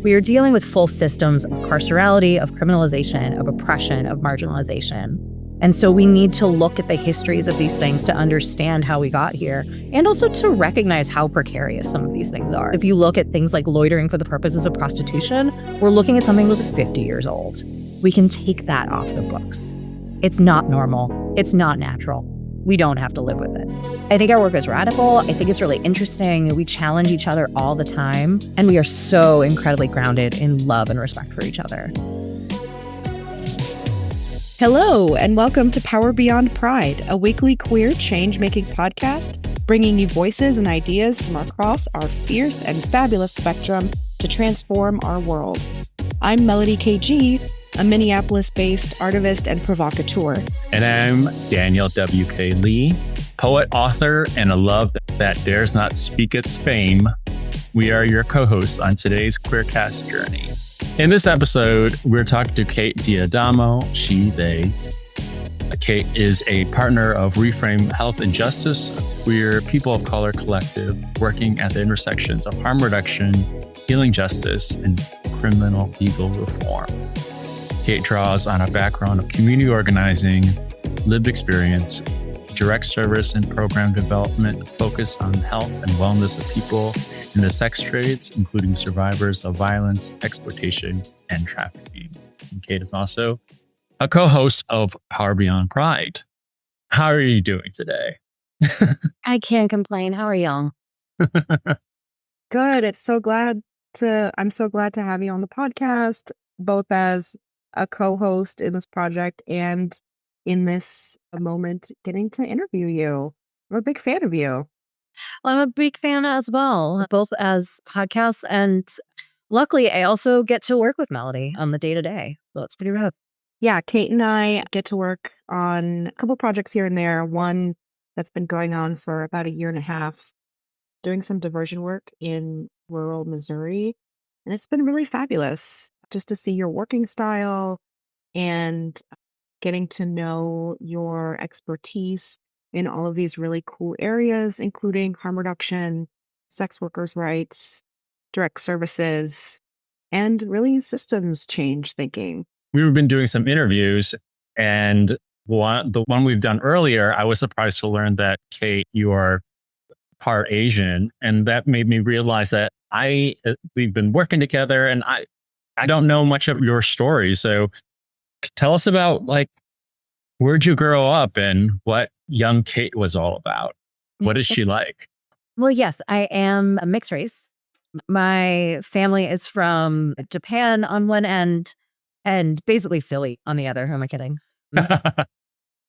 We are dealing with full systems of carcerality, of criminalization, of oppression, of marginalization. And so we need to look at the histories of these things to understand how we got here and also to recognize how precarious some of these things are. If you look at things like loitering for the purposes of prostitution, we're looking at something that was 50 years old. We can take that off the books. It's not normal. It's not natural. We don't have to live with it. I think our work is radical. I think it's really interesting. We challenge each other all the time. And we are so incredibly grounded in love and respect for each other. Hello, and welcome to Power Beyond Pride, a weekly queer change-making podcast, bringing you voices and ideas from across our fierce and fabulous spectrum to transform our world. I'm Melody KG, a Minneapolis-based artivist and provocateur. And I'm Danielle W.K. Lee, poet, author, and a love that dares not speak its fame. We are your co-hosts on today's Queercast journey. In this episode, we're talking to Kate Diadamo, she, they. Kate is a partner of Reframe Health and Justice, a queer people of color collective working at the intersections of harm reduction, healing justice, and criminal legal reform. Kate draws on a background of community organizing, lived experience, direct service and program development focused on health and wellness of people in the sex trades, including survivors of violence, exploitation, and trafficking. And Kate is also a co-host of Power Beyond Pride. How are you doing today? I can't complain. How are y'all? Good. I'm so glad to have you on the podcast, both as a co-host in this project and in this moment getting to interview you. I'm a big fan of you. Well, I'm a big fan as well, both as podcasts and luckily I also get to work with Melody on the day-to-day. So it's pretty rough. Yeah, Kate and I get to work on a couple projects here and there. One that's been going on for about a year and a half, doing some diversion work in rural Missouri. And it's been really fabulous just to see your working style and getting to know your expertise in all of these really cool areas, including harm reduction, sex workers' rights, direct services, and really systems change thinking. We've been doing some interviews, and the one we've done earlier, I was surprised to learn that, Kate, you are part Asian, and that made me realize that we've been working together, and I don't know much of your story. So tell us about, where'd you grow up and what young Kate was all about? What is she like? Well, yes, I am a mixed race. My family is from Japan on one end and basically Philly on the other. Who am I kidding?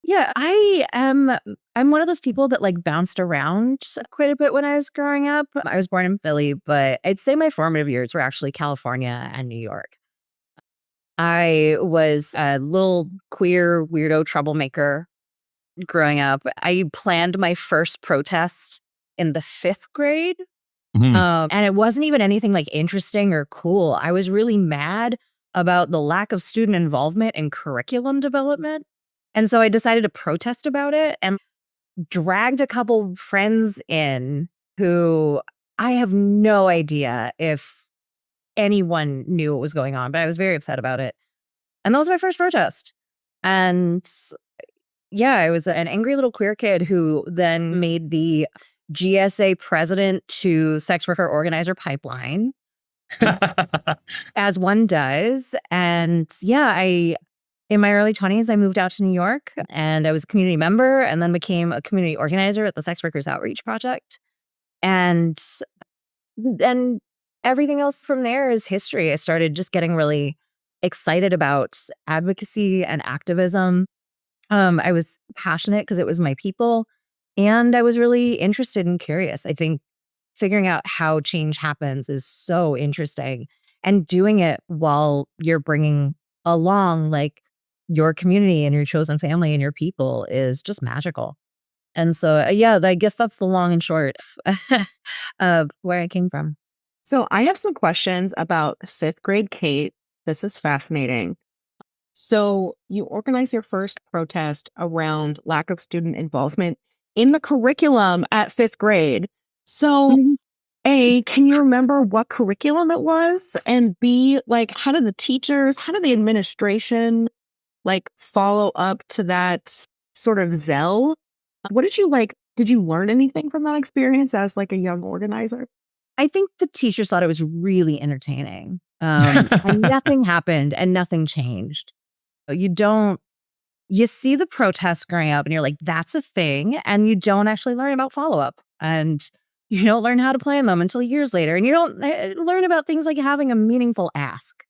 Yeah, I'm one of those people that bounced around quite a bit when I was growing up. I was born in Philly, but I'd say my formative years were actually California and New York. I was a little queer weirdo troublemaker growing up. I planned my first protest in the 5th grade. Mm-hmm. And it wasn't even anything interesting or cool. I was really mad about the lack of student involvement in curriculum development. And so I decided to protest about it and dragged a couple friends in who I have no idea if anyone knew what was going on, but I was very upset about it. And that was my first protest. And yeah, I was an angry little queer kid who then made the GSA president to sex worker organizer pipeline, as one does. And yeah, in my early 20s, I moved out to New York and I was a community member and then became a community organizer at the Sex Workers Outreach Project. And then everything else from there is history. I started just getting really excited about advocacy and activism. I was passionate because it was my people. And I was really interested and curious. I think figuring out how change happens is so interesting. And doing it while you're bringing along your community and your chosen family and your people is just magical. And so, yeah, I guess that's the long and short of where I came from. So I have some questions about 5th grade Kate. This is fascinating. So you organized your first protest around lack of student involvement in the curriculum at 5th grade. So A, can you remember what curriculum it was? And B, like, how did the administration like follow up to that sort of zeal? What did you like? Did you learn anything from that experience as like a young organizer? I think the teachers thought it was really entertaining. And nothing happened and nothing changed. You see the protests growing up and you're like, that's a thing. And you don't actually learn about follow up. And you don't learn how to plan them until years later. And you don't learn about things like having a meaningful ask.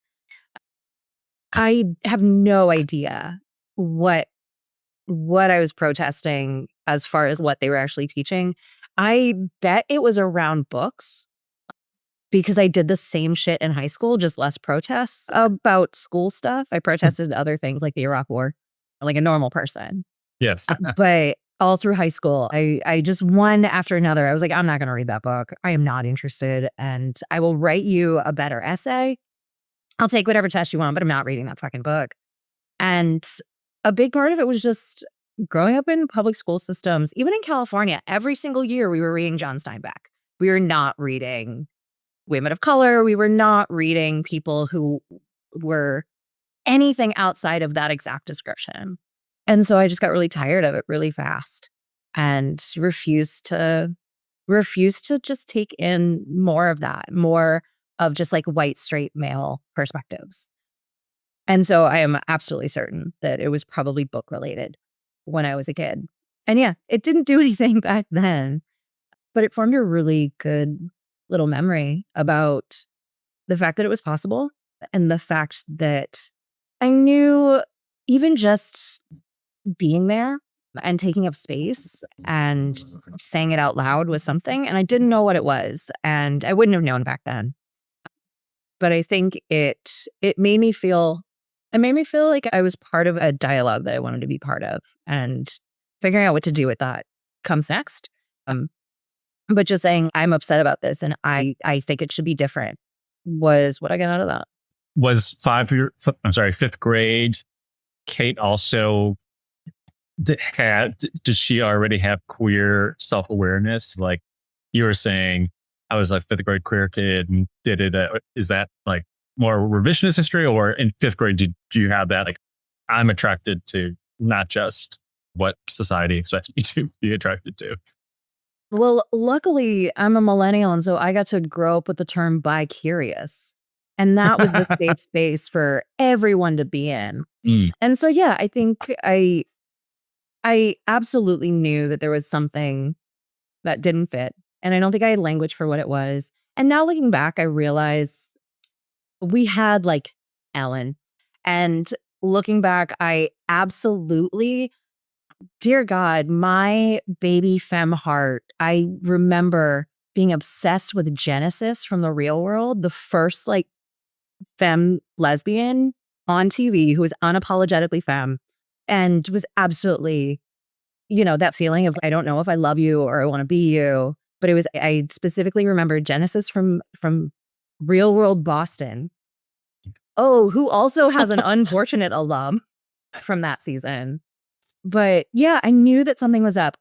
I have no idea what I was protesting as far as what they were actually teaching. I bet it was around books because I did the same shit in high school, just less protests about school stuff. I protested other things like the Iraq War, like a normal person. Yes. But all through high school, I just one after another, I was like, I'm not going to read that book. I am not interested. And I will write you a better essay. I'll take whatever test you want, but I'm not reading that fucking book. And a big part of it was just growing up in public school systems. Even in California, every single year we were reading John Steinbeck. We were not reading women of color. We were not reading people who were anything outside of that exact description. And so I just got really tired of it really fast and refused to just take in more of that, more of just like white, straight male perspectives. And so I am absolutely certain that it was probably book related when I was a kid. And yeah, it didn't do anything back then, but it formed a really good little memory about the fact that it was possible and the fact that I knew even just being there and taking up space and saying it out loud was something. And I didn't know what it was. And I wouldn't have known back then. But I think it made me feel like I was part of a dialogue that I wanted to be part of, and figuring out what to do with that comes next. But just saying I'm upset about this and I think it should be different was what I got out of that. Was fifth grade, Kate also did she already have queer self-awareness? Like you were saying, I was a fifth grade queer kid and did it. Is that like more revisionist history, or in fifth grade, do you have that? Like, I'm attracted to not just what society expects me to be attracted to. Well, luckily, I'm a millennial, and so I got to grow up with the term bi-curious. And that was the safe space for everyone to be in. Mm. And so, yeah, I think I absolutely knew that there was something that didn't fit. And I don't think I had language for what it was. And now looking back, I realize we had like Ellen. And looking back, I absolutely, dear God, my baby femme heart, I remember being obsessed with Genesis from The Real World, the first like femme lesbian on TV who was unapologetically femme and was absolutely, that feeling of I don't know if I love you or I want to be you. But I specifically remember Genesis from Real World Boston. Oh, who also has an unfortunate alum from that season. But yeah, I knew that something was up.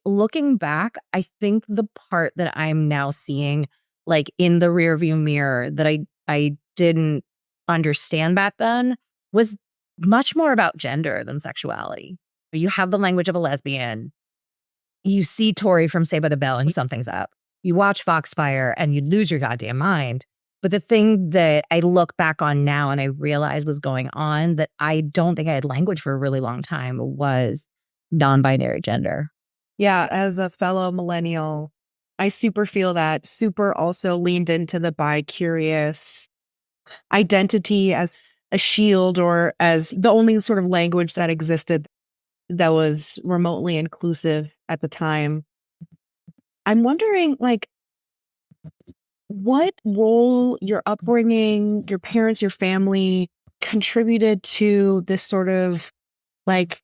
Looking back, I think the part that I'm now seeing like in the rearview mirror that I didn't understand back then was much more about gender than sexuality. You have the language of a lesbian. You see Tori from Saved by the Bell and something's up. You watch Foxfire and you lose your goddamn mind. But the thing that I look back on now and I realize was going on that I don't think I had language for a really long time was non-binary gender. Yeah, as a fellow millennial, I super feel that. Super also leaned into the bi-curious identity as a shield or as the only sort of language that existed that was remotely inclusive at the time. I'm wondering, like, what role your upbringing, your parents, your family contributed to this sort of like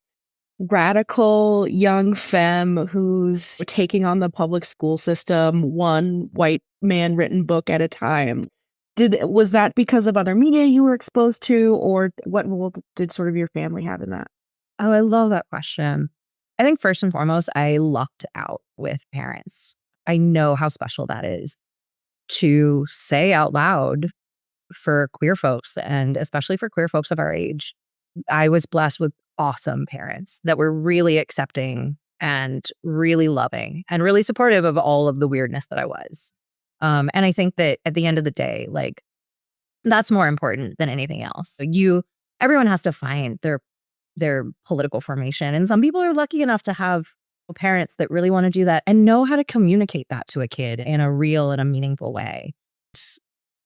radical young femme who's taking on the public school system, one white man written book at a time. Was that because of other media you were exposed to, or what role did sort of your family have in that? Oh, I love that question. I think first and foremost, I lucked out with parents. I know how special that is. to say out loud for queer folks, and especially for queer folks of our age. I was blessed with awesome parents that were really accepting and really loving and really supportive of all of the weirdness that I was. And I think that at the end of the day, like, that's more important than anything else. Everyone has to find their political formation. And some people are lucky enough to have parents that really want to do that and know how to communicate that to a kid in a real and a meaningful way.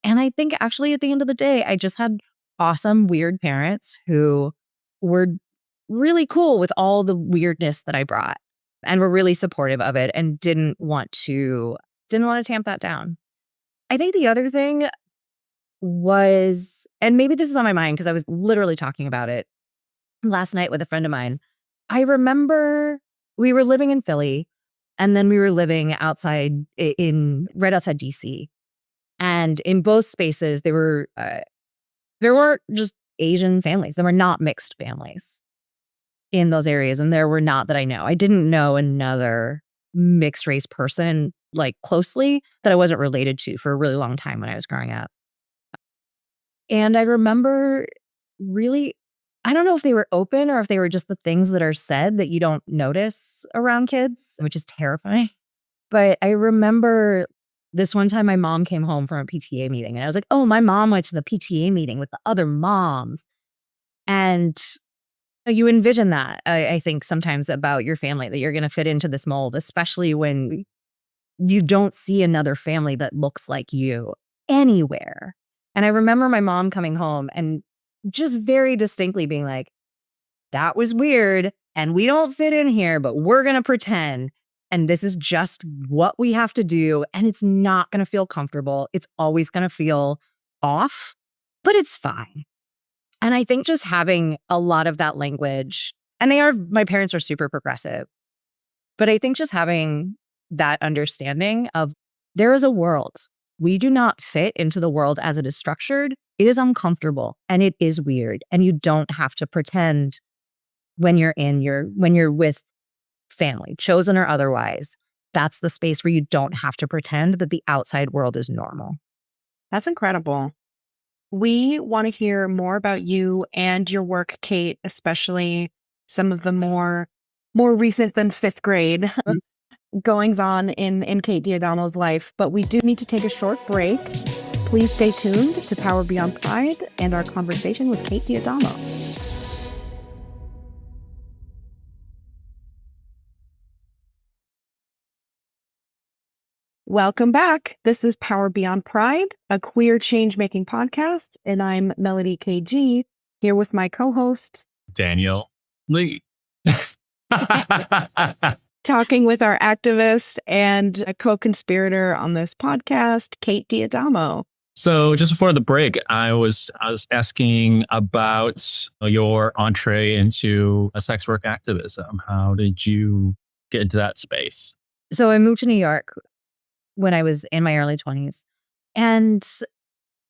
And I think actually at the end of the day, I just had awesome, weird parents who were really cool with all the weirdness that I brought and were really supportive of it and didn't want to tamp that down. I think the other thing was, and maybe this is on my mind because I was literally talking about it last night with a friend of mine. I remember we were living in Philly and then we were living outside right outside DC. And in both spaces, there weren't just Asian families. There were not mixed families in those areas. And there were not that I know. I didn't know another mixed race person like closely that I wasn't related to for a really long time when I was growing up. And I remember really, I don't know if they were open or if they were just the things that are said that you don't notice around kids, which is terrifying. But I remember this one time my mom came home from a PTA meeting and I was like, oh, my mom went to the PTA meeting with the other moms. And you envision that, I think, sometimes about your family, that you're going to fit into this mold, especially when you don't see another family that looks like you anywhere. And I remember my mom coming home and just very distinctly being like, that was weird and we don't fit in here, but we're going to pretend. And this is just what we have to do. And it's not going to feel comfortable. It's always going to feel off, but it's fine. And I think just having a lot of that language, and my parents are super progressive, but I think just having that understanding of there is a world. We do not fit into the world as it is structured. It is uncomfortable and it is weird. And you don't have to pretend when you're with family, chosen or otherwise. That's the space where you don't have to pretend that the outside world is normal. That's incredible. We want to hear more about you and your work, Kate, especially some of the more recent than fifth grade goings on in Kate D'Adamo's life. But we do need to take a short break. Please stay tuned to Power Beyond Pride and our conversation with Kate D'Adamo. Welcome back. This is Power Beyond Pride, a queer change-making podcast, and I'm Melody KG, here with my co-host, Danielle Lee. talking with our activist and a co-conspirator on this podcast, Kate D'Adamo. So just before the break, I was asking about your entree into a sex work activism. How did you get into that space? So I moved to New York when I was in my early 20s. And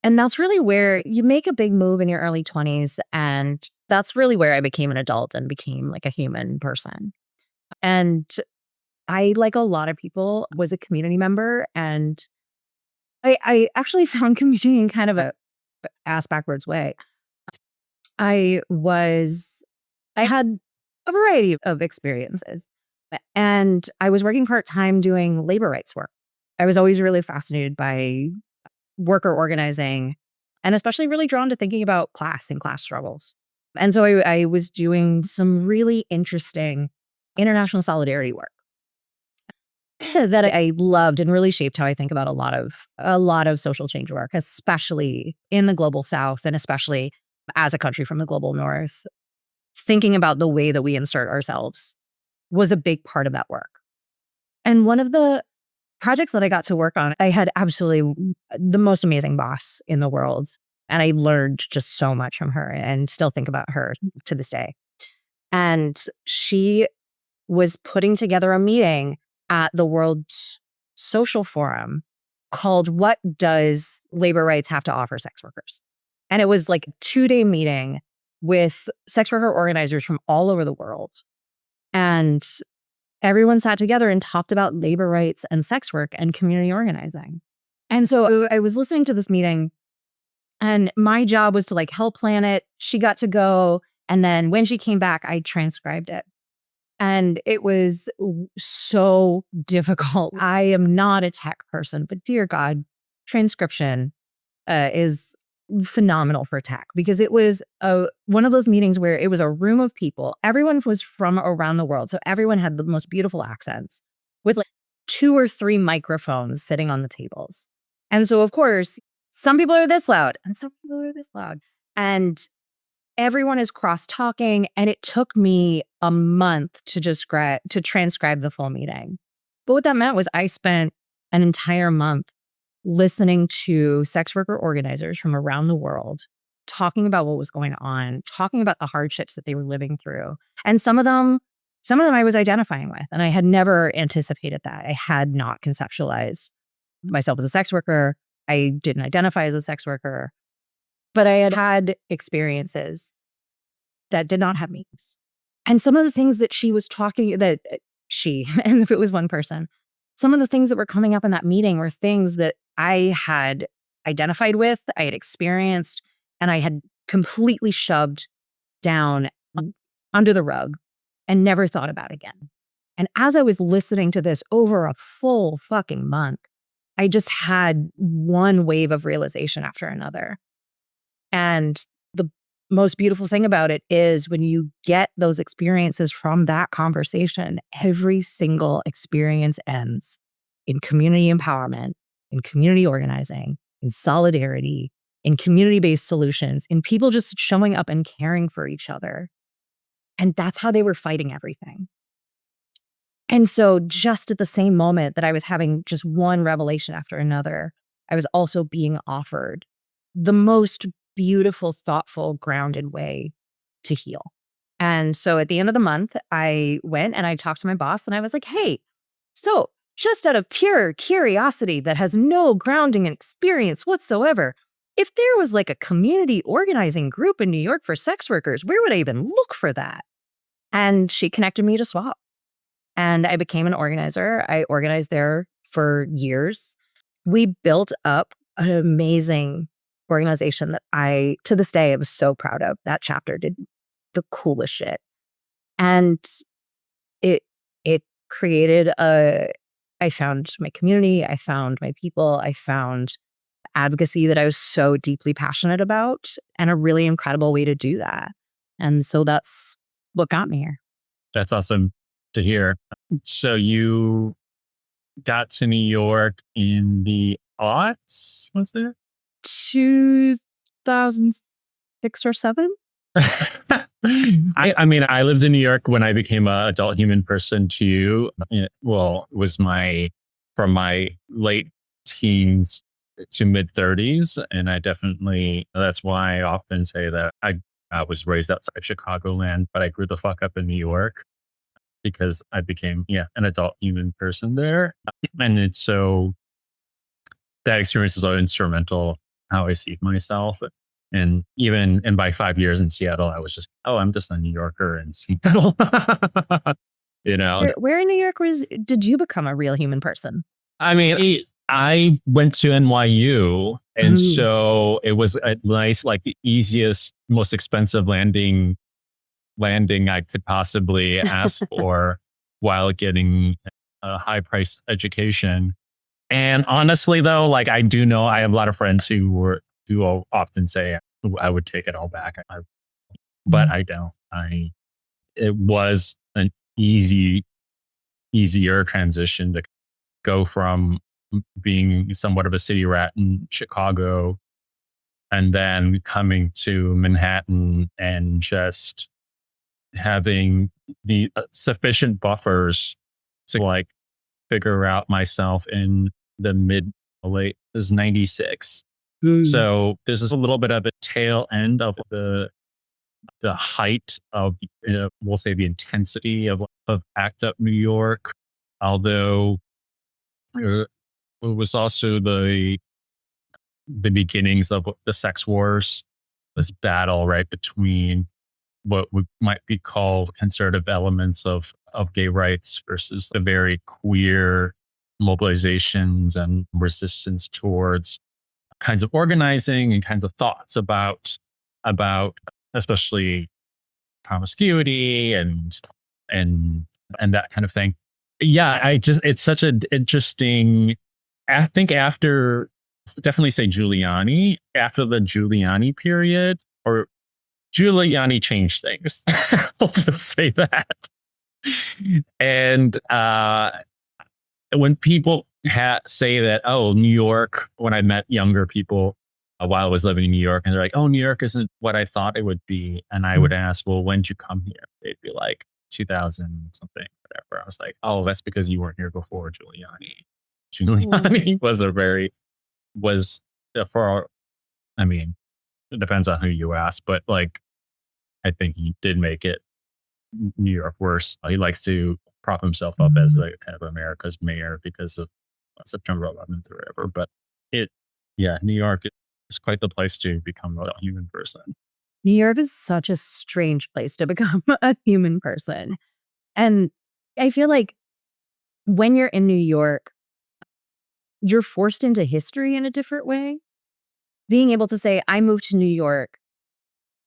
that's really where you make a big move in your early 20s. And that's really where I became an adult and became like a human person. And I, like a lot of people, was a community member. And I actually found community in kind of a ass backwards way. I had a variety of experiences. And I was working part-time doing labor rights work. I was always really fascinated by worker organizing and especially really drawn to thinking about class and class struggles. And so I was doing some really interesting international solidarity work that I loved and really shaped how I think about a lot of social change work, especially in the global South and especially as a country from the global North. Thinking about the way that we insert ourselves was a big part of that work. And one of the projects that I got to work on, I had absolutely the most amazing boss in the world. And I learned just so much from her and still think about her to this day. And she was putting together a meeting at the World Social Forum called What Does Labor Rights Have to Offer Sex Workers? And it was like a 2-day meeting with sex worker organizers from all over the world. And everyone sat together and talked about labor rights and sex work and community organizing. And so I was listening to this meeting, and my job was to like help plan it. She got to go. And then when she came back, I transcribed it. And it was so difficult. I am not a tech person, but dear God, transcription is phenomenal for tech, because it was one of those meetings where it was a room of people. Everyone was from around the world. So everyone had the most beautiful accents with like 2 or 3 microphones sitting on the tables. And so, of course, some people are this loud and some people are this loud. And everyone is cross talking. And it took me a month to to transcribe the full meeting. But what that meant was I spent an entire month listening to sex worker organizers from around the world talking about what was going on, talking about the hardships that they were living through. And some of them I was identifying with, and I had never anticipated that. I had not conceptualized myself as a sex worker. I didn't identify as a sex worker, but I had had experiences that did not have meanings. And some of the things that she was talking, that she, and if it was one person, some of the things that were coming up in that meeting were things that I had identified with, I had experienced, and I had completely shoved down under the rug and never thought about again. And as I was listening to this over a full fucking month, I just had one wave of realization after another. And the most beautiful thing about it is when you get those experiences from that conversation, every single experience ends in community empowerment, in community organizing, in solidarity, in community-based solutions, in people just showing up and caring for each other. And that's how they were fighting everything. And so just at the same moment that I was having just one revelation after another, I was also being offered the most beautiful, thoughtful, grounded way to heal. And so at the end of the month, I went and I talked to my boss and I was like, hey, so just out of pure curiosity that has no grounding in experience whatsoever, if there was like a community organizing group in New York for sex workers, where would I even look for that? And she connected me to SWAP. And I became an organizer. I organized there for years. We built up an amazing organization that I, to this day, am so proud of. That chapter did the coolest shit. And it created I found my community, I found my people, I found advocacy that I was so deeply passionate about, and a really incredible way to do that. And so that's what got me here. That's awesome to hear. So you got to New York in the aughts, was there? 2006 or 7? I mean, I lived in New York when I became an adult human person too. Well, it was from my late teens to mid 30s. And that's why I often say that I was raised outside Chicagoland, but I grew the fuck up in New York because I became, an adult human person there. And it's so, that experience is so instrumental how I see myself. And by 5 years in Seattle, I was just, I'm just a New Yorker in Seattle. Where in New York did you become a real human person? I mean, I went to NYU, and so it was a nice, like the easiest, most expensive landing I could possibly ask for while getting a high priced education. And honestly, though, like I do know I have a lot of friends who often say I would take it all back, but I don't. It was an easier transition to go from being somewhat of a city rat in Chicago and then coming to Manhattan and just having the sufficient buffers to like figure out myself in the late is 96. So this is a little bit of a tail end of the height of, we'll say the intensity of ACT UP New York. Although it was also the beginnings of the sex wars, this battle right between what might be called conservative elements of gay rights versus the very queer mobilizations and resistance towards kinds of organizing and kinds of thoughts about especially promiscuity and and that kind of thing. Yeah, it's such an interesting. I think after, definitely say Giuliani, after the Giuliani period, or Giuliani changed things. I'll just say that. And when people say that, oh, New York, when I met younger people while I was living in New York, and they're like, oh, New York isn't what I thought it would be. And I would ask, well, when did you come here? They'd be like, 2000 something, whatever. I was like, oh, that's because you weren't here before Giuliani. Giuliani was for, I mean, it depends on who you ask, but like, I think he did make it New York worse. He likes to prop himself up as like kind of America's mayor because of September 11th or whatever. But New York is quite the place to become a human person. New York is such a strange place to become a human person. And I feel like when you're in New York, you're forced into history in a different way. Being able to say, I moved to New York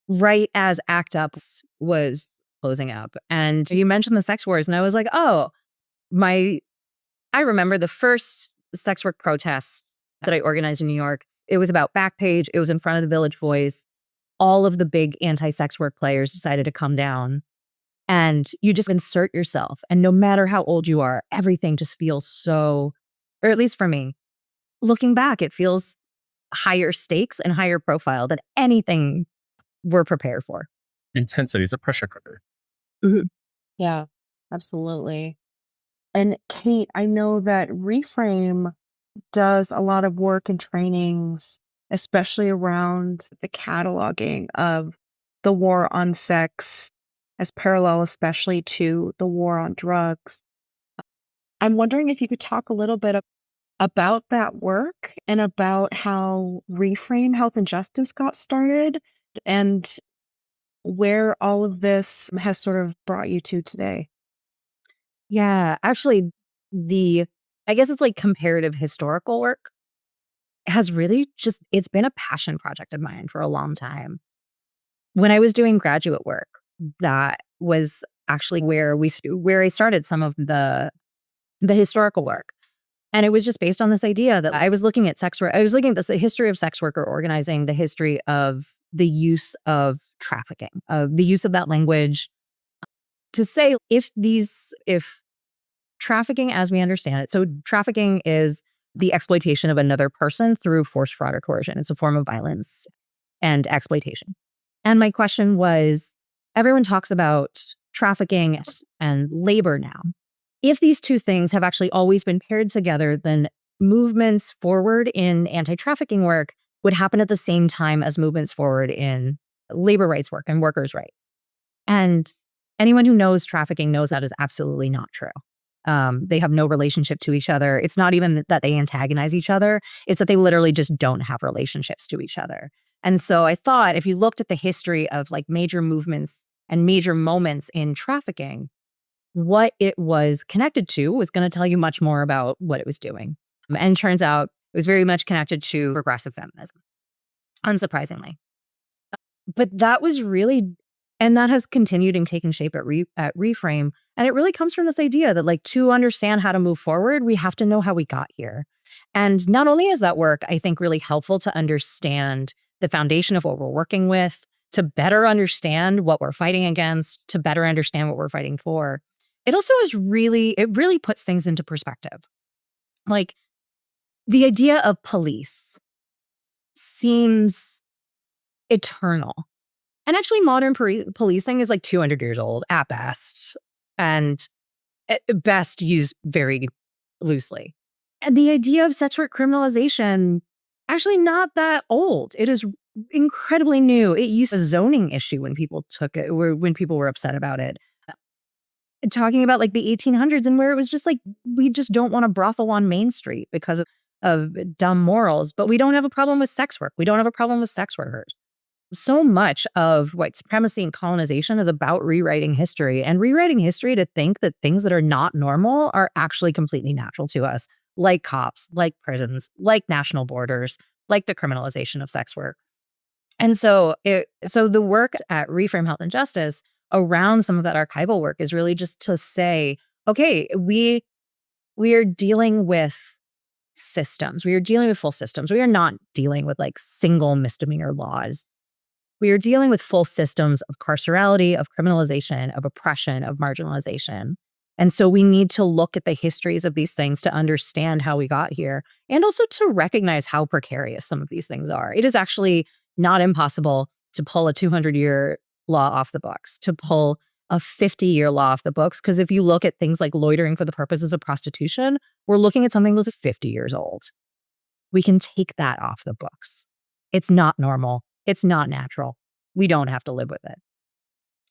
right as ACT UP was closing up. And you mentioned the sex wars, and I was like, oh, I remember the first sex work protest that I organized in New York. It was about Backpage. It was in front of the Village Voice. All of the big anti-sex work players decided to come down, and you just insert yourself. And no matter how old you are, everything just feels so, or at least for me, looking back, it feels higher stakes and higher profile than anything we're prepared for. Intensity is a pressure cooker. Yeah, absolutely. And Kate, I know that Reframe does a lot of work and trainings, especially around the cataloging of the war on sex as parallel, especially to the war on drugs. I'm wondering if you could talk a little bit about that work and about how Reframe Health and Justice got started and where all of this has sort of brought you to today. Yeah, actually, I guess it's like comparative historical work has really it's been a passion project of mine for a long time. When I was doing graduate work, that was actually where I started some of the historical work. And it was just based on this idea that I was looking at sex work. I was looking at the history of sex worker organizing, the history of the use of trafficking, of the use of that language to say if trafficking as we understand it. So trafficking is the exploitation of another person through force, fraud, or coercion. It's a form of violence and exploitation. And my question was, everyone talks about trafficking and labor now. If these two things have actually always been paired together, then movements forward in anti-trafficking work would happen at the same time as movements forward in labor rights work and workers' rights. And anyone who knows trafficking knows that is absolutely not true. They have no relationship to each other. It's not even that they antagonize each other. It's that they literally just don't have relationships to each other. And so I thought if you looked at the history of like major movements and major moments in trafficking, what it was connected to was going to tell you much more about what it was doing. And turns out it was very much connected to progressive feminism, unsurprisingly. But that was really, and that has continued and taken shape at Reframe. And it really comes from this idea that like to understand how to move forward, we have to know how we got here. And not only is that work, I think, really helpful to understand the foundation of what we're working with, to better understand what we're fighting against, to better understand what we're fighting for. It also really puts things into perspective. Like the idea of police seems eternal. And actually modern policing is like 200 years old at best, and at best used very loosely. And the idea of sex work criminalization, actually not that old. It is incredibly new. It used a zoning issue when people took it, or when people were upset about it. Talking about like the 1800s and where it was just like, we just don't want a brothel on Main Street because of dumb morals, but we don't have a problem with sex work. We don't have a problem with sex workers. So much of white supremacy and colonization is about rewriting history, and rewriting history to think that things that are not normal are actually completely natural to us. like cops, like prisons, like national borders, like the criminalization of sex work. And so the work at Reframe Health and Justice around some of that archival work is really just to say, okay, we are dealing with systems. We are dealing with full systems. We are not dealing with like single misdemeanor laws. We are dealing with full systems of carcerality, of criminalization, of oppression, of marginalization. And so we need to look at the histories of these things to understand how we got here and also to recognize how precarious some of these things are. It is actually not impossible to pull a 200-year law off the books, to pull a 50-year law off the books. Because if you look at things like loitering for the purposes of prostitution, we're looking at something that was 50 years old. We can take that off the books. It's not normal. It's not natural. We don't have to live with it.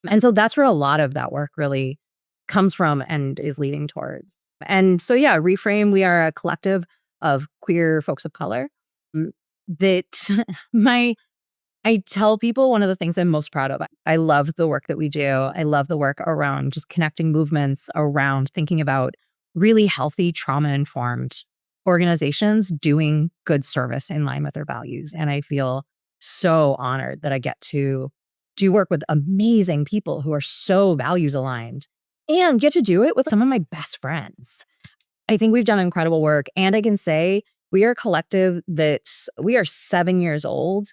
And so that's where a lot of that work really comes from and is leading towards. And so, yeah, Reframe, we are a collective of queer folks of color that I tell people one of the things I'm most proud of. I love the work that we do. I love the work around just connecting movements, around thinking about really healthy, trauma-informed organizations doing good service in line with their values. And I feel so honored that I get to do work with amazing people who are so values aligned and get to do it with some of my best friends. I think we've done incredible work. And I can say we are a collective that we are 7 years old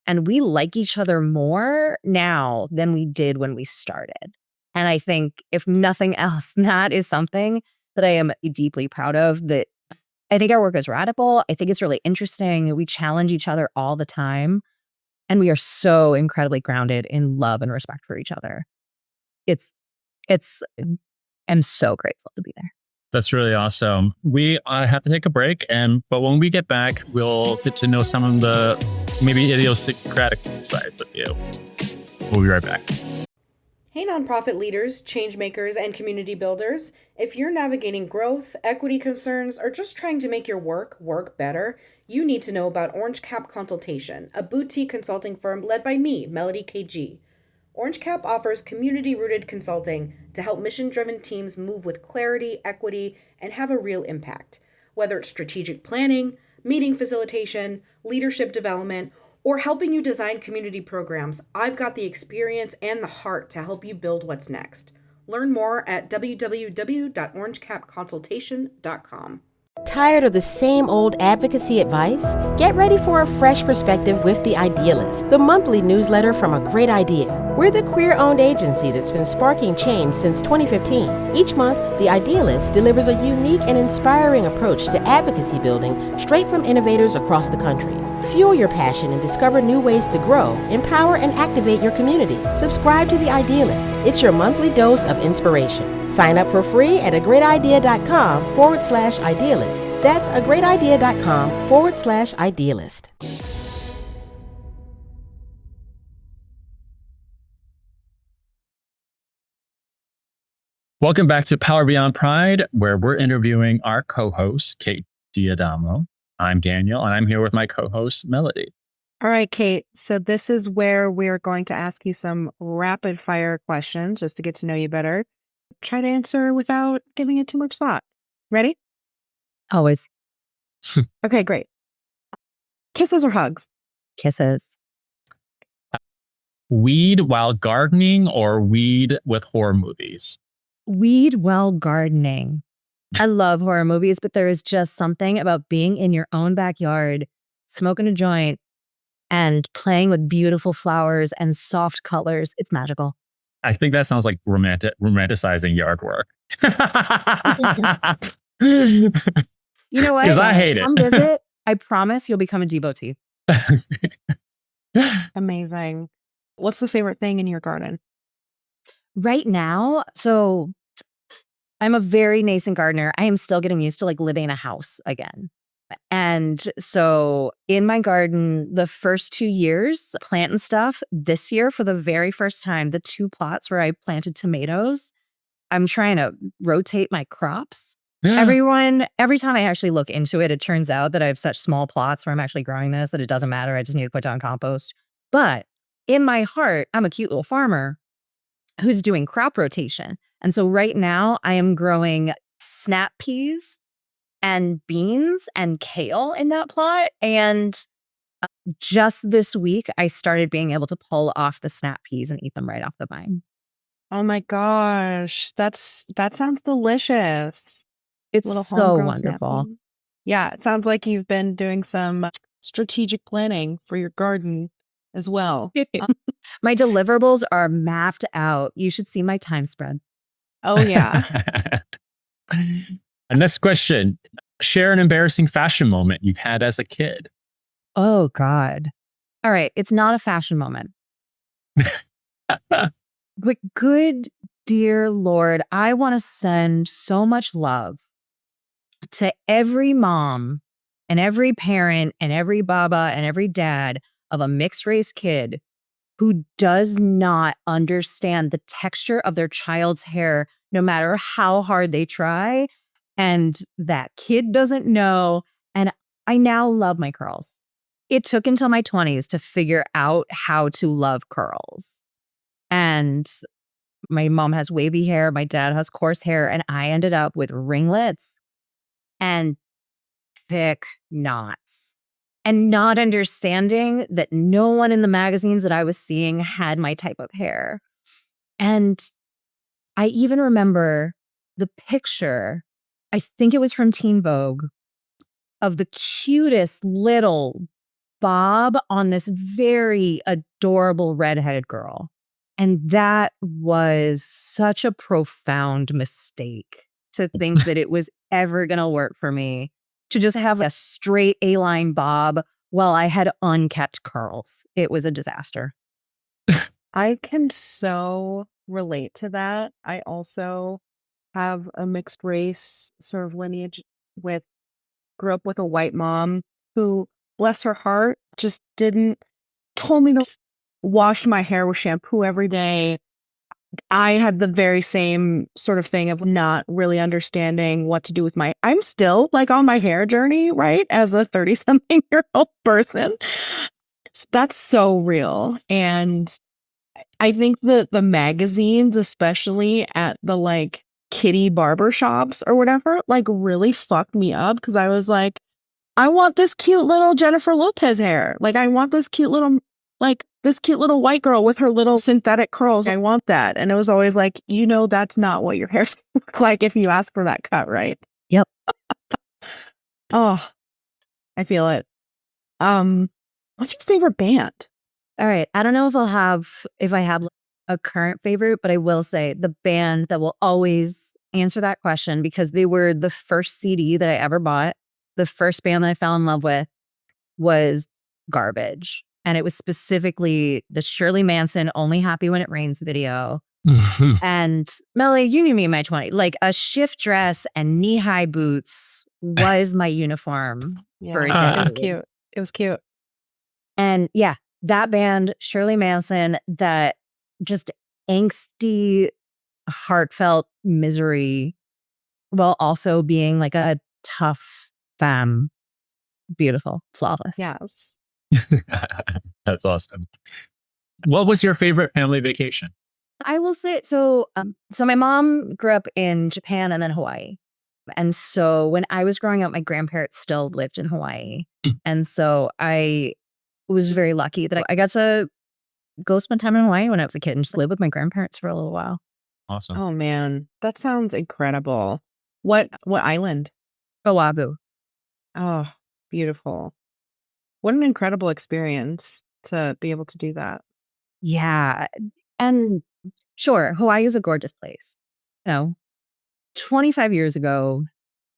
and we like each other more now than we did when we started. And I think if nothing else, that is something that I am deeply proud of, that I think our work is radical. I think it's really interesting. We challenge each other all the time. And we are so incredibly grounded in love and respect for each other. I'm so grateful to be there. That's really awesome. We have to take a break, but when we get back, we'll get to know some of the maybe idiosyncratic sides of you. We'll be right back. Hey, nonprofit leaders, change makers, and community builders. If you're navigating growth, equity concerns, or just trying to make your work better, you need to know about Orange Cap Consultation, a boutique consulting firm led by me, Melody KG. Orange Cap offers community-rooted consulting to help mission-driven teams move with clarity, equity, and have a real impact. Whether it's strategic planning, meeting facilitation, leadership development, or helping you design community programs, I've got the experience and the heart to help you build what's next. Learn more at www.orangecapconsultation.com. Tired of the same old advocacy advice? Get ready for a fresh perspective with The Idealist, the monthly newsletter from A Great Idea. We're the queer-owned agency that's been sparking change since 2015. Each month, The Idealist delivers a unique and inspiring approach to advocacy building straight from innovators across the country. Fuel your passion and discover new ways to grow, empower, and activate your community. Subscribe to The Idealist. It's your monthly dose of inspiration. Sign up for free at agreatidea.com/idealist. That's agreatidea.com/idealist. Welcome back to Power Beyond Pride, where we're interviewing our co-host, Kate Diadamo. I'm Daniel, and I'm here with my co-host, Melody. All right, Kate. So this is where we're going to ask you some rapid fire questions just to get to know you better. Try to answer without giving it too much thought. Ready? Always. Okay, great. Kisses or hugs? Kisses. Weed while gardening or weed with horror movies? Weed while gardening. I love horror movies, but there is just something about being in your own backyard, smoking a joint, and playing with beautiful flowers and soft colors. It's magical. I think that sounds like romanticizing yard work. You know what? Because I hate it. Come visit. I promise you'll become a devotee. Amazing. What's the favorite thing in your garden? Right now, so I'm a very nascent gardener. I am still getting used to like living in a house again. And so in my garden, the first 2 years planting stuff, this year for the very first time, the 2 plots where I planted tomatoes, I'm trying to rotate my crops. Every time I actually look into it, it turns out that I have such small plots where I'm actually growing this that it doesn't matter. I just need to put down compost. But in my heart, I'm a cute little farmer who's doing crop rotation. And so right now I am growing snap peas and beans and kale in that plot. And just this week, I started being able to pull off the snap peas and eat them right off the vine. Oh my gosh. That sounds delicious. It's Little so homegrown snap wonderful. peas. Yeah, it sounds like you've been doing some strategic planning for your garden as well. My deliverables are mapped out. You should see my time spread. Oh yeah. Next question. Share an embarrassing fashion moment you've had as a kid. Oh, God. All right. It's not a fashion moment. But good dear Lord, I want to send so much love to every mom and every parent and every baba and every dad of a mixed race kid who does not understand the texture of their child's hair, no matter how hard they try. And that kid doesn't know. And I now love my curls. It took until my 20s to figure out how to love curls. And my mom has wavy hair, my dad has coarse hair, and I ended up with ringlets and thick knots. And not understanding that no one in the magazines that I was seeing had my type of hair. And I even remember the picture, I think it was from Teen Vogue, of the cutest little bob on this very adorable redheaded girl. And that was such a profound mistake to think that it was ever going to work for me to just have a straight A-line bob while I had unkept curls. It was a disaster. I can so relate to that. I also have a mixed race sort of lineage grew up with a white mom who, bless her heart, just told me to wash my hair with shampoo every day. I had the very same sort of thing of not really understanding what to do with I'm still like on my hair journey, right? As a 30-something-year-old person. That's so real. And I think that the magazines, especially at the like kiddie barber shops or whatever, like really fucked me up because I was like, I want this cute little Jennifer Lopez hair. Like, I want this cute little white girl with her little synthetic curls. I want that. And it was always like, that's not what your hair's look like if you ask for that cut, right? Yep. Oh, I feel it. What's your favorite band? All right. I don't know if I have a current favorite, but I will say the band that will always answer that question because they were the first CD that I ever bought. The first band that I fell in love with was Garbage. And it was specifically the Shirley Manson Only Happy When It Rains video. And Melly, you knew me in my 20s. Like a shift dress and knee-high boots was my uniform for a decade. It was cute. It was cute. And yeah, that band, Shirley Manson, that just angsty, heartfelt misery while also being like a tough femme. Beautiful, flawless. Yes. That's awesome. What was your favorite family vacation? I will say, so my mom grew up in Japan and then Hawaii. And so when I was growing up, my grandparents still lived in Hawaii. And so I was very lucky that I got to go spend time in Hawaii when I was a kid and just live with my grandparents for a little while. Awesome. Oh man, that sounds incredible. What island? Oahu. Oh, beautiful. What an incredible experience to be able to do that. Yeah. And sure, Hawaii is a gorgeous place. 25 years ago,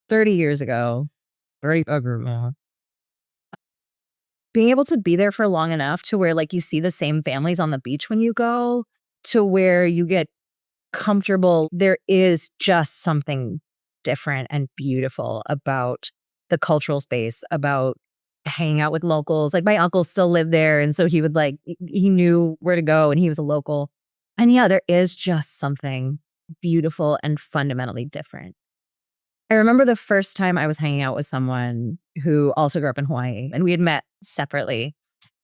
30 years ago, 30 being able to be there for long enough to where like you see the same families on the beach when you go, to where you get comfortable. There is just something different and beautiful about the cultural space, about hanging out with locals. Like my uncle still lived there. And so he would he knew where to go and he was a local. And yeah, there is just something beautiful and fundamentally different. I remember the first time I was hanging out with someone who also grew up in Hawaii and we had met separately.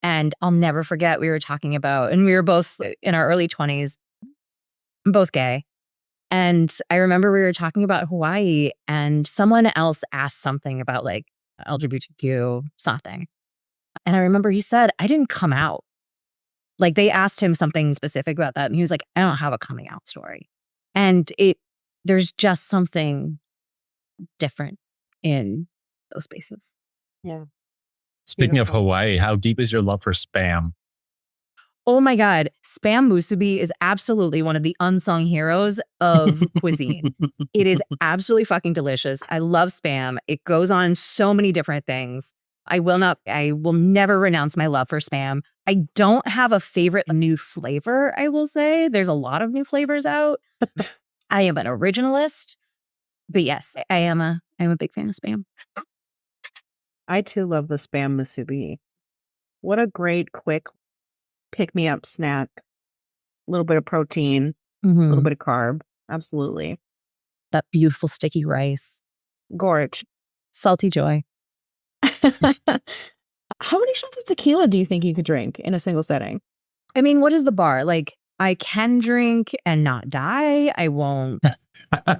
And I'll never forget, we were talking about, and we were both in our early 20s, both gay. And I remember we were talking about Hawaii and someone else asked something about like LGBTQ something. And I remember he said, I didn't come out. Like they asked him something specific about that. And he was like, I don't have a coming out story. And there's just something different in those spaces. Yeah. Speaking of Beautiful. Hawaii, how deep is your love for Spam? Oh my God. Spam musubi is absolutely one of the unsung heroes of cuisine. It is absolutely fucking delicious. I love Spam. It goes on so many different things. I will never renounce my love for Spam. I don't have a favorite new flavor, I will say. There's a lot of new flavors out. I am an originalist. But yes, I'm a big fan of Spam. I too love the Spam musubi. What a great, quick pick-me-up snack. A little bit of protein, a little bit of carb. Absolutely. That beautiful sticky rice. Gorge. Salty joy. How many shots of tequila do you think you could drink in a single setting? I mean, what is the bar? Like, I can drink and not die. I won't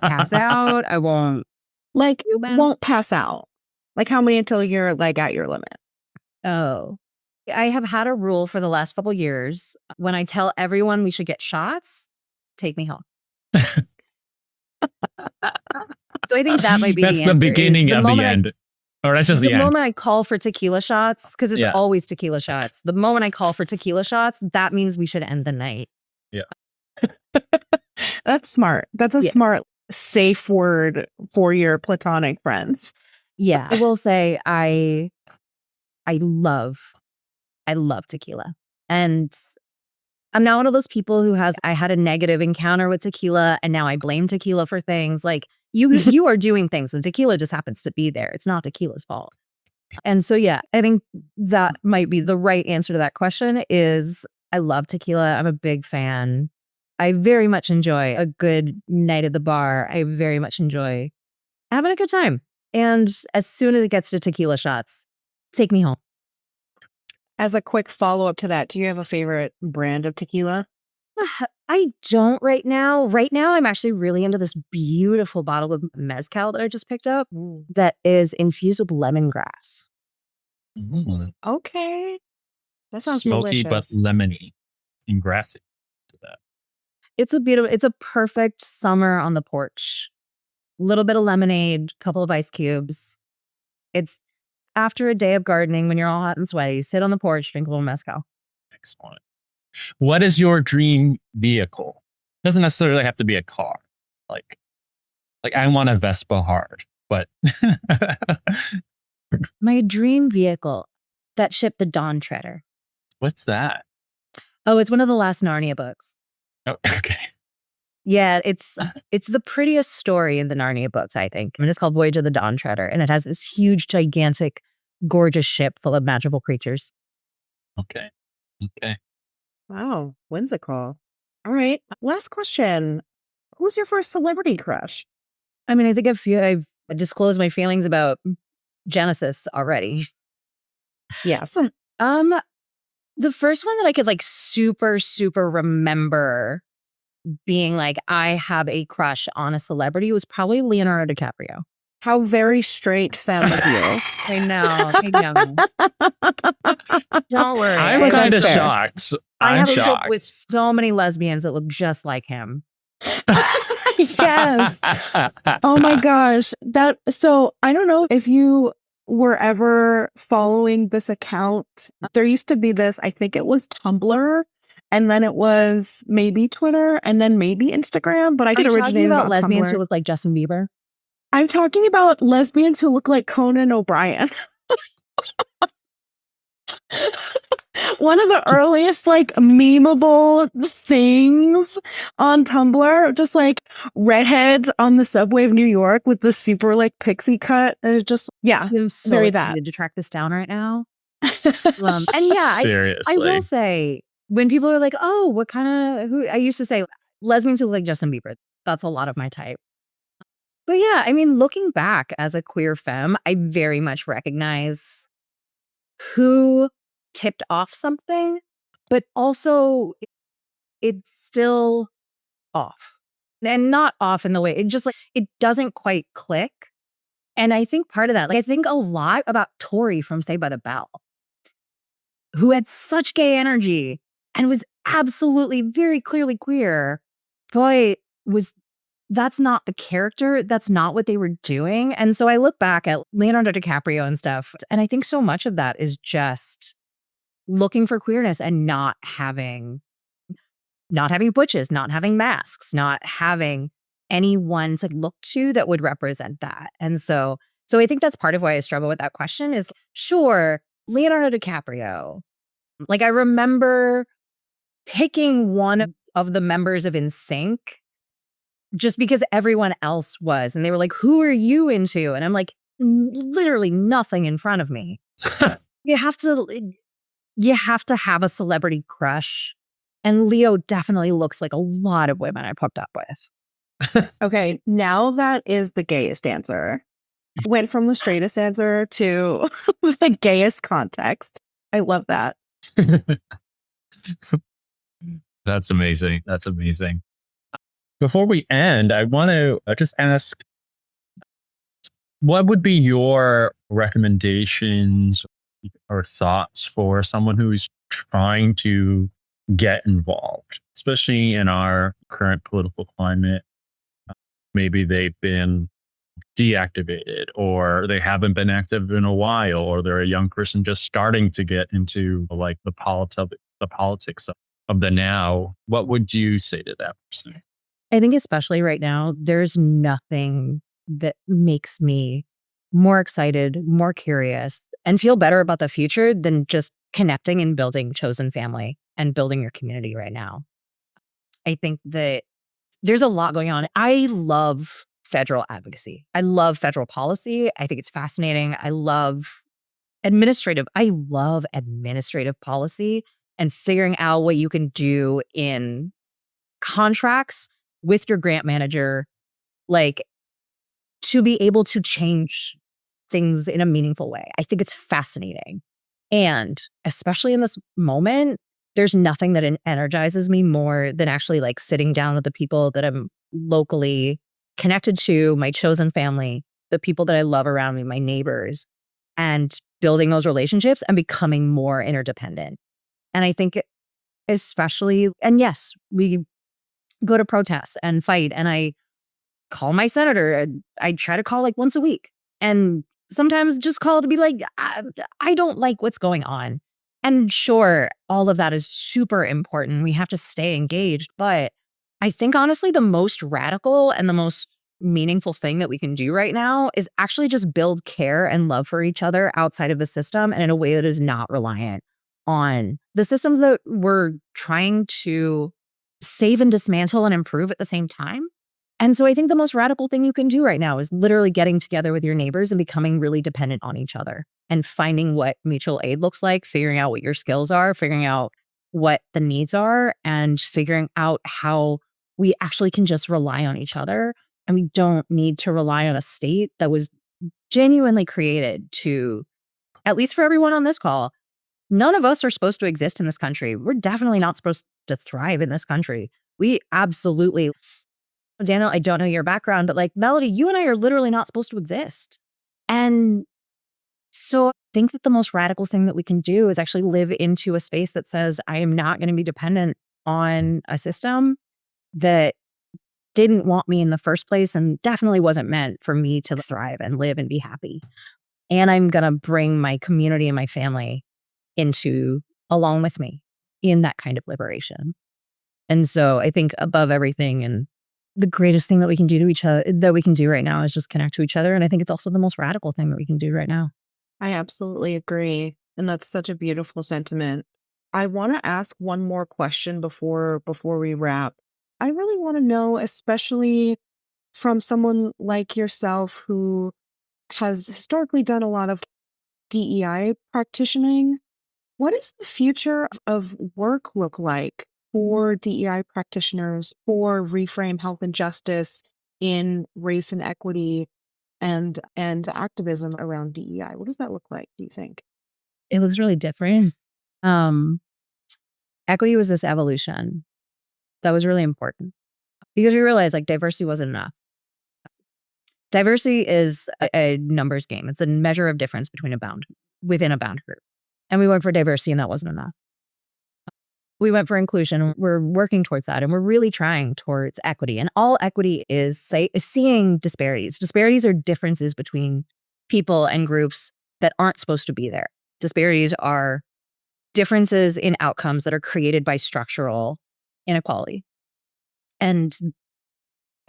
pass out. I won't. Like, won't pass out. Like, how many until you're like at your limit? Oh, I have had a rule for the last couple years. When I tell everyone we should get shots, take me home. So I think that might be That's the the answer. beginning of the end. Or that's just the end. The moment I call for tequila shots, because it's always tequila shots. The moment I call for tequila shots, that means we should end the night. Yeah. That's smart. That's a smart, safe word for your platonic friends. Yeah. I will say I love tequila. And I'm not one of those people who I had a negative encounter with tequila and now I blame tequila for things. Like you are doing things and tequila just happens to be there. It's not tequila's fault. And so, yeah, I think that might be the right answer to that question is I love tequila. I'm a big fan. I very much enjoy a good night at the bar. I very much enjoy having a good time. And as soon as it gets to tequila shots, take me home. As a quick follow-up to that, do you have a favorite brand of tequila? I don't right now. Right now, I'm actually really into this beautiful bottle of mezcal that I just picked up that is infused with lemongrass. Okay. That sounds smoky delicious. but lemony and grassy to that. It's a perfect summer on the porch. A little bit of lemonade, couple of ice cubes. It's after a day of gardening when you're all hot and sweaty, sit on the porch, drink a little mezcal. Excellent. What is your dream vehicle? Doesn't necessarily have to be a car. Like I want a Vespa hard, but my dream vehicle, that ship, the Dawn Treader. What's that? Oh, it's one of the last Narnia books. Oh, okay. Yeah, it's the prettiest story in the Narnia books, I think. And it's called Voyage of the Dawn Treader. And it has this huge, gigantic, gorgeous ship full of magical creatures. Okay. Wow, whimsical. All right. Last question. Who's your first celebrity crush? I mean, I think I've disclosed my feelings about Genesis already. Yes. The first one that I could like super, super remember being like, I have a crush on a celebrity was probably Leonardo DiCaprio. How very straight femme of you. I know. Don't worry. I'm kind of shocked. I have shocked. looked up with so many lesbians that look just like him. Yes. Oh my gosh. So I don't know if you were ever following this account. There used to be this, I think it was Tumblr, and then it was maybe Twitter, and then maybe Instagram, but I think it originated about lesbians Tumblr. who look like Justin Bieber. I'm talking about lesbians who look like Conan O'Brien. One of the earliest like memeable things on Tumblr, just like redheads on the subway of New York with the super like pixie cut. And it's just, I'm so very excited to track this down right now. And Seriously. I will say, when people are like, oh, what kind of, who I used to say, lesbians who look like Justin Bieber. That's a lot of my type. But yeah, I mean, looking back as a queer femme, I very much recognize who tipped off something, but also it's still off. and not off in the way. It just like, it doesn't quite click. And I think part of that, like I think a lot about Tori from Saved by the Bell, who had such gay energy and was absolutely very clearly queer, but that's not the character. That's not what they were doing. And so I look back at Leonardo DiCaprio and stuff, and I think so much of that is just looking for queerness and not having butches, not having masks, not having anyone to look to that would represent that. And so I think that's part of why I struggle with that question is sure, Leonardo DiCaprio. Like I remember picking one of the members of NSYNC just because everyone else was. And they were like, who are you into? And I'm like, literally nothing in front of me. You have to have a celebrity crush. And Leo definitely looks like a lot of women I hooked up with. Okay, now that is the gayest answer. Went from the straightest answer to the gayest context. I love that. That's amazing. That's amazing. Before we end, I want to just ask, what would be your recommendations or thoughts for someone who's trying to get involved, especially in our current political climate? Maybe they've been deactivated or they haven't been active in a while, or they're a young person just starting to get into like the politics of the now. What would you say to that person? I think especially right now, there's nothing that makes me more excited, more curious, and feel better about the future than just connecting and building chosen family and building your community right now. I think that there's a lot going on. I love federal advocacy. I love federal policy. I think it's fascinating. I love administrative policy and figuring out what you can do in contracts with your grant manager, like to be able to change things in a meaningful way. I think it's fascinating. And especially in this moment, there's nothing that energizes me more than actually like sitting down with the people that I'm locally connected to, my chosen family, the people that I love around me, my neighbors, and building those relationships and becoming more interdependent. And I think especially, and yes, we go to protests and fight, and I call my senator. And I try to call like once a week, and sometimes just call to be like, I don't like what's going on. And sure, all of that is super important. We have to stay engaged. But I think honestly, the most radical and the most meaningful thing that we can do right now is actually just build care and love for each other outside of the system and in a way that is not reliant on the systems that we're trying to save and dismantle and improve at the same time. And so I think the most radical thing you can do right now is literally getting together with your neighbors and becoming really dependent on each other and finding what mutual aid looks like, figuring out what your skills are, figuring out what the needs are, and figuring out how we actually can just rely on each other. And we don't need to rely on a state that was genuinely created to, at least for everyone on this call, none of us are supposed to exist in this country. We're definitely not supposed to thrive in this country. We absolutely, Danielle, I don't know your background, but like Melody, you and I are literally not supposed to exist. And so I think that the most radical thing that we can do is actually live into a space that says, I am not going to be dependent on a system that didn't want me in the first place and definitely wasn't meant for me to thrive and live and be happy. And I'm going to bring my community and my family into along with me in that kind of liberation. And so I think above everything, and the greatest thing that we can do to each other, that we can do right now, is just connect to each other. And I think it's also the most radical thing that we can do right now. I absolutely agree. And that's such a beautiful sentiment. I want to ask one more question before we wrap. I really want to know, especially from someone like yourself who has historically done a lot of DEI practicing, what does the future of work look like for DEI practitioners, for Reframe Health and Justice in race and equity and activism around DEI? What does that look like, do you think? It looks really different. Equity was this evolution that was really important. because we realized like diversity wasn't enough. Diversity is a numbers game. It's a measure of difference within a bound group. And we went for diversity and that wasn't enough. We went for inclusion. We're working towards that. And we're really trying towards equity. And all equity is seeing disparities. Disparities are differences between people and groups that aren't supposed to be there. Disparities are differences in outcomes that are created by structural inequality and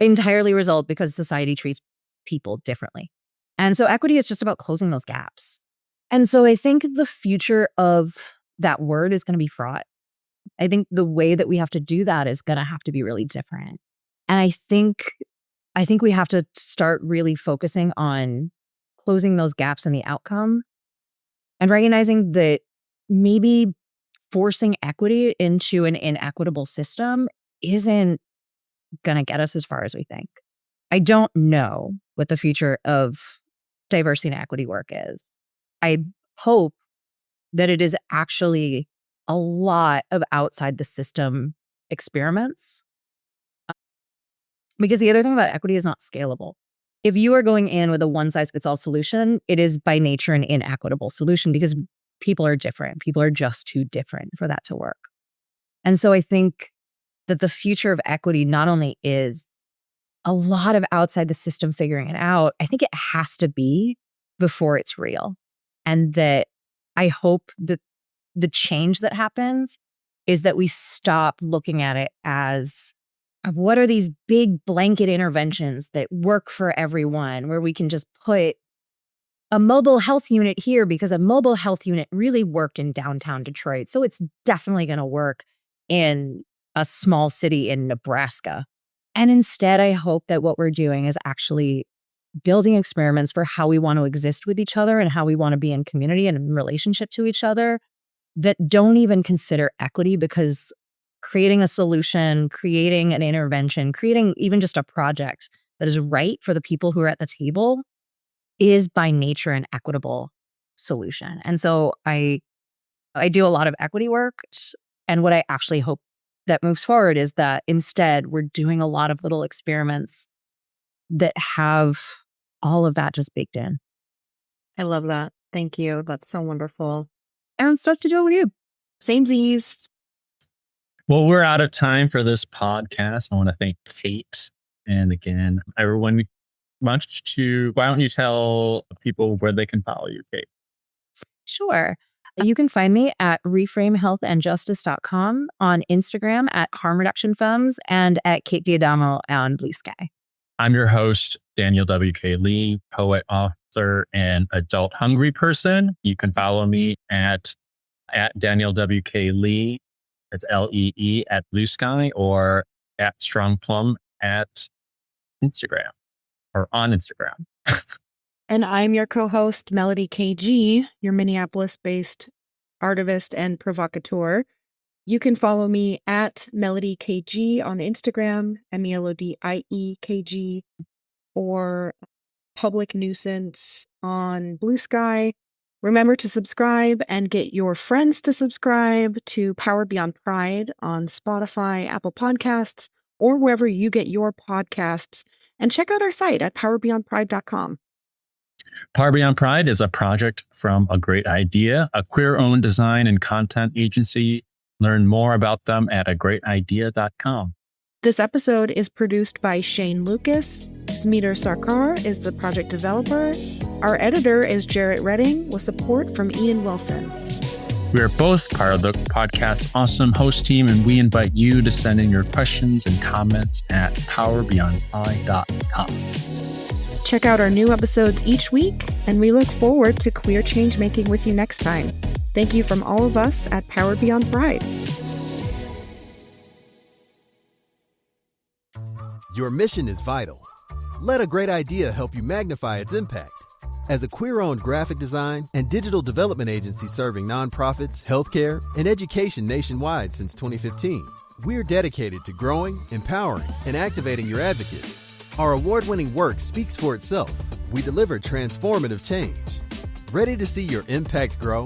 entirely result because society treats people differently. And so equity is just about closing those gaps. And so I think the future of that word is going to be fraught. I think the way that we have to do that is going to have to be really different. And I think we have to start really focusing on closing those gaps in the outcome and recognizing that maybe forcing equity into an inequitable system isn't going to get us as far as we think. I don't know what the future of diversity and equity work is. I hope that it is actually a lot of outside the system experiments. Because the other thing about equity is not scalable. If you are going in with a one-size-fits-all solution, it is by nature an inequitable solution because people are different. People are just too different for that to work. And so I think that the future of equity not only is a lot of outside the system figuring it out, I think it has to be before it's real. And that I hope that the change that happens is that we stop looking at it as what are these big blanket interventions that work for everyone, where we can just put a mobile health unit here because a mobile health unit really worked in downtown Detroit. So it's definitely going to work in a small city in Nebraska. And instead, I hope that what we're doing is actually building experiments for how we want to exist with each other and how we want to be in community and in relationship to each other that don't even consider equity, because creating a solution, creating an intervention, creating even just a project that is right for the people who are at the table is by nature an equitable solution. And so I do a lot of equity work. And what I actually hope that moves forward is that instead we're doing a lot of little experiments that have all of that just baked in. I love that. Thank you. That's so wonderful. And start to do it with you. Samesies. Well, we're out of time for this podcast. I want to thank Kate. And again, everyone, why don't you tell people where they can follow you, Kate? Sure. You can find me at reframehealthandjustice.com, on Instagram at Harm Reduction Femmes, and at Kate Diadamo on Blue Sky. I'm your host, Danielle W.K. Lee, poet, author, and adult hungry person. You can follow me at Danielle W.K. Lee. It's Lee at Blue Sky, or at Strong Plum at Instagram or on Instagram. And I'm your co-host, Melody KG, your Minneapolis-based artivist and provocateur. You can follow me at Melody KG on Instagram, MELODIEKG, or Public Nuisance on Blue Sky. Remember to subscribe and get your friends to subscribe to Power Beyond Pride on Spotify, Apple Podcasts, or wherever you get your podcasts. And check out our site at powerbeyondpride.com. Power Beyond Pride is a project from A Great Idea, a queer-owned design and content agency. Learn more about them at agreatidea.com. This episode is produced by Shane Lucas. Smeeter Sarkar is the project developer. Our editor is Jarrett Redding, with support from Ian Wilson. We are both part of the podcast's awesome host team, and we invite you to send in your questions and comments at powerbeyondpride.com. Check out our new episodes each week, and we look forward to queer change making with you next time. Thank you from all of us at Power Beyond Pride. Your mission is vital. Let A Great Idea help you magnify its impact. As a queer-owned graphic design and digital development agency serving nonprofits, healthcare, and education nationwide since 2015, we're dedicated to growing, empowering, and activating your advocates. Our award-winning work speaks for itself. We deliver transformative change. Ready to see your impact grow?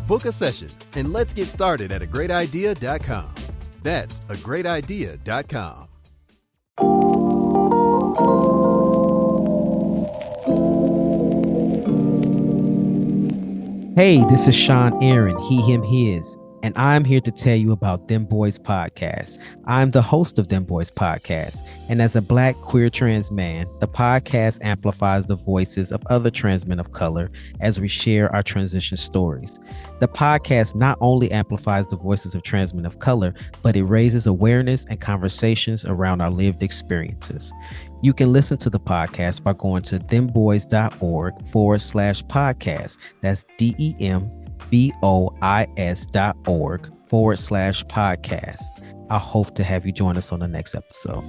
Book a session and let's get started at agreatidea.com. That's agreatidea.com. Hey, this is Sean Aaron, he, him, his, and I'm here to tell you about Them Boys Podcast. I'm the host of Them Boys Podcast, and as a Black queer trans man, the podcast amplifies the voices of other trans men of color as we share our transition stories. The podcast not only amplifies the voices of trans men of color, but it raises awareness and conversations around our lived experiences. You can listen to the podcast by going to themboys.org/podcast. That's DEMBOIS.org/podcast. I hope to have you join us on the next episode.